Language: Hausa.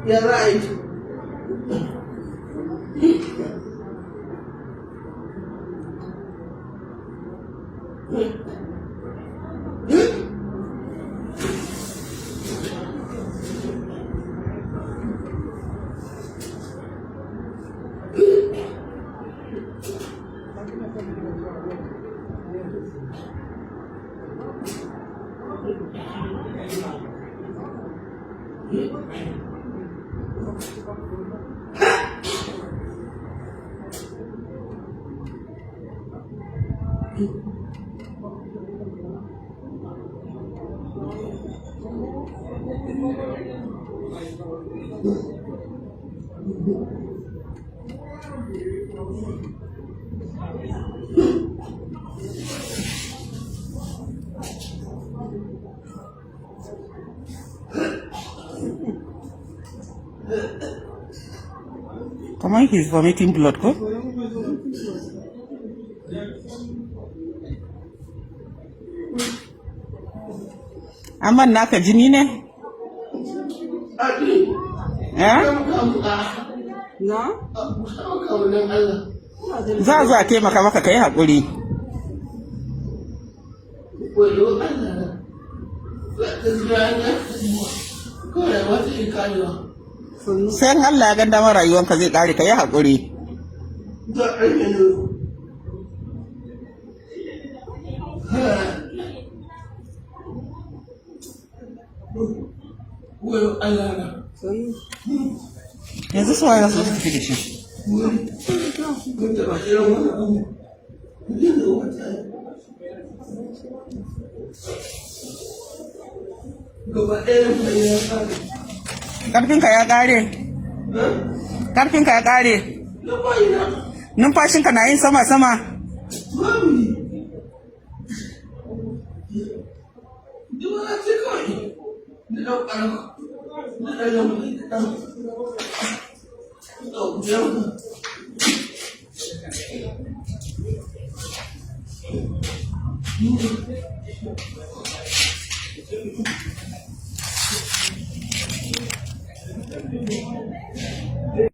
Ya right. Comment he's vomiting blood, ko? Amman naka jini ne? Eh? Na? Za a zo a taimaka maka kai haƙuri. Sai in Allah ya ganda ma rayuwanka zai ƙare ka yi haƙuri. Yanzu su waye za su tafi da shi. Ƙarfinka ya ƙare? Ƙarfinka ya ƙare? Numfashinka na yin sama-sama?